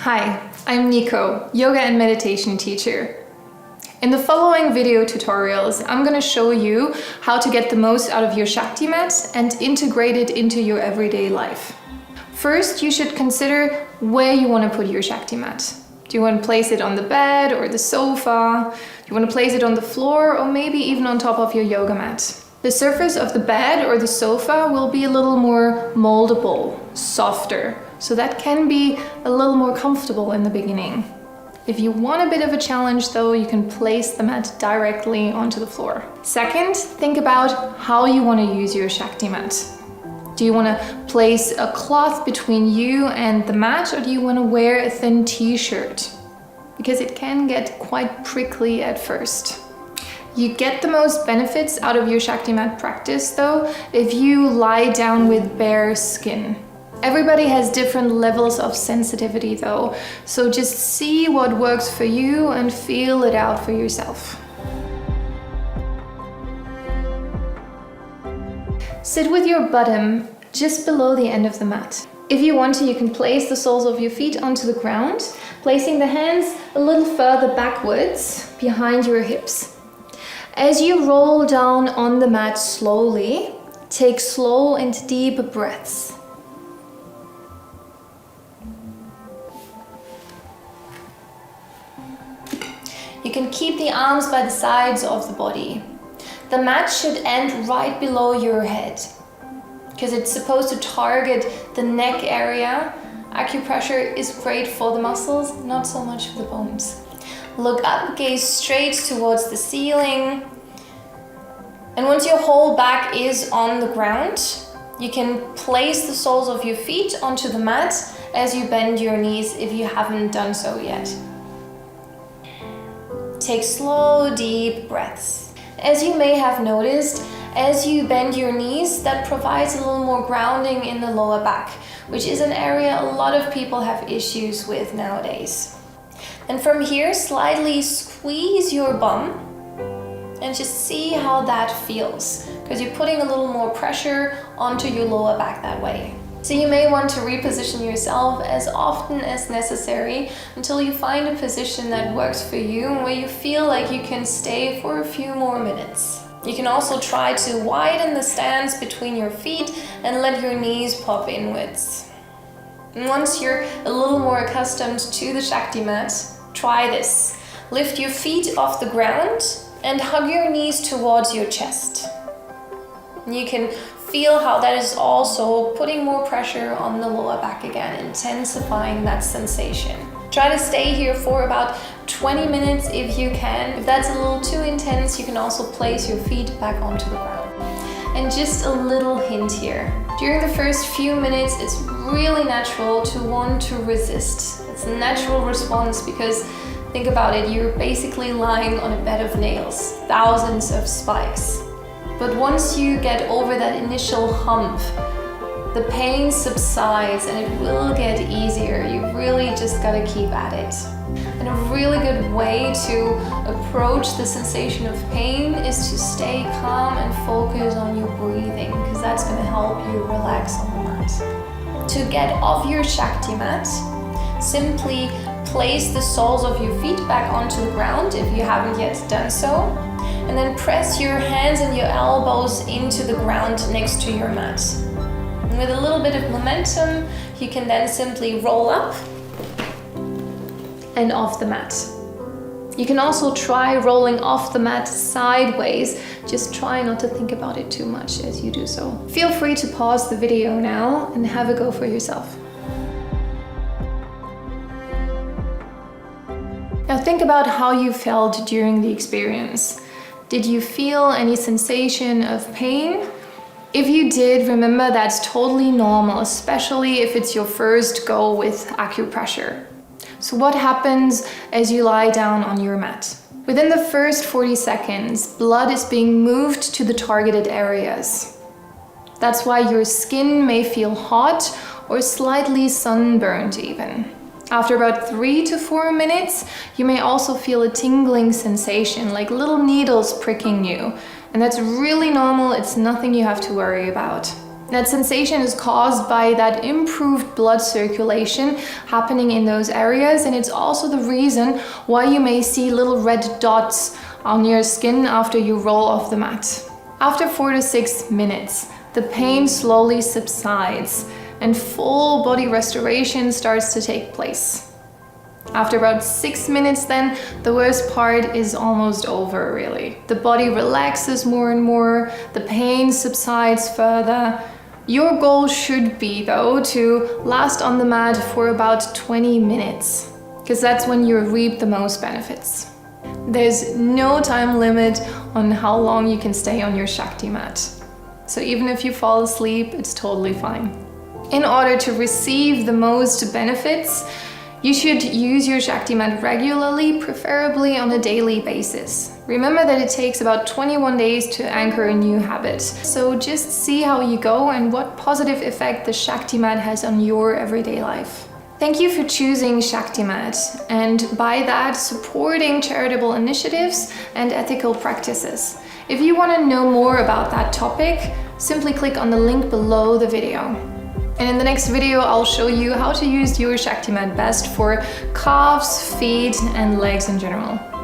Hi, I'm Nico, yoga and meditation teacher. In the following video tutorials, I'm going to show you how to get the most out of your ShaktiMat and integrate it into your everyday life. First, you should consider where you want to put your ShaktiMat. Do you want to place it on the bed or the sofa? Do you want to place it on the floor or maybe even on top of your yoga mat? The surface of the bed or the sofa will be a little more moldable, softer, so that can be a little more comfortable in the beginning. If you want a bit of a challenge though, you can place the mat directly onto the floor. Second, think about how you want to use your ShaktiMat. Do you want to place a cloth between you and the mat, or do you want to wear a thin t-shirt? Because it can get quite prickly at first. You get the most benefits out of your ShaktiMat practice though if you lie down with bare skin. Everybody has different levels of sensitivity though, so just see what works for you and feel it out for yourself. Sit with your bottom just below the end of the mat. If you want to, you can place the soles of your feet onto the ground, placing the hands a little further backwards behind your hips. As you roll down on the mat slowly, take slow and deep breaths. You can keep the arms by the sides of the body. The mat should end right below your head because it's supposed to target the neck area. Acupressure is great for the muscles, not so much for the bones. Look up, gaze straight towards the ceiling. And once your whole back is on the ground, you can place the soles of your feet onto the mat as you bend your knees if you haven't done so yet. Take slow, deep breaths. As you may have noticed, as you bend your knees, that provides a little more grounding in the lower back, which is an area a lot of people have issues with nowadays. And from here, slightly squeeze your bum and just see how that feels, because you're putting a little more pressure onto your lower back that way. So you may want to reposition yourself as often as necessary until you find a position that works for you and where you feel like you can stay for a few more minutes. You can also try to widen the stance between your feet and let your knees pop inwards. And once you're a little more accustomed to the ShaktiMat, try this. Lift your feet off the ground and hug your knees towards your chest. You can feel how that is also putting more pressure on the lower back again, intensifying that sensation. Try to stay here for about 20 minutes if you can. If that's a little too intense, you can also place your feet back onto the ground. And just a little hint here. During the first few minutes, it's really natural to want to resist. It's a natural response because think about it, you're basically lying on a bed of nails, thousands of spikes. But once you get over that initial hump, the pain subsides and it will get easier. You really just gotta keep at it. And a really good way to approach the sensation of pain is to stay calm and focus on your breathing, because that's gonna help you relax on the mat. To get off your ShaktiMat, simply place the soles of your feet back onto the ground if you haven't yet done so. And then press your hands and your elbows into the ground next to your mat. And with a little bit of momentum, you can then simply roll up and off the mat. You can also try rolling off the mat sideways. Just try not to think about it too much as you do so. Feel free to pause the video now and have a go for yourself. Now think about how you felt during the experience. Did you feel any sensation of pain? If you did, remember that's totally normal, especially if it's your first go with acupressure. So what happens as you lie down on your mat? Within the first 40 seconds, blood is being moved to the targeted areas. That's why your skin may feel hot or slightly sunburned even. After about 3 to 4 minutes, you may also feel a tingling sensation, like little needles pricking you. And that's really normal, it's nothing you have to worry about. That sensation is caused by that improved blood circulation happening in those areas, and it's also the reason why you may see little red dots on your skin after you roll off the mat. After 4 to 6 minutes, the pain slowly subsides and full body restoration starts to take place. After about 6 minutes then, the worst part is almost over really. The body relaxes more and more, the pain subsides further. Your goal should be though to last on the mat for about 20 minutes, because that's when you reap the most benefits. There's no time limit on how long you can stay on your Shakti mat. So even if you fall asleep, it's totally fine. In order to receive the most benefits, you should use your Shakti mat regularly, preferably on a daily basis. Remember that it takes about 21 days to anchor a new habit. So just see how you go and what positive effect the Shakti mat has on your everyday life. Thank you for choosing ShaktiMat, and by that supporting charitable initiatives and ethical practices. If you want to know more about that topic, simply click on the link below the video. And in the next video, I'll show you how to use your ShaktiMat best for calves, feet, and legs in general.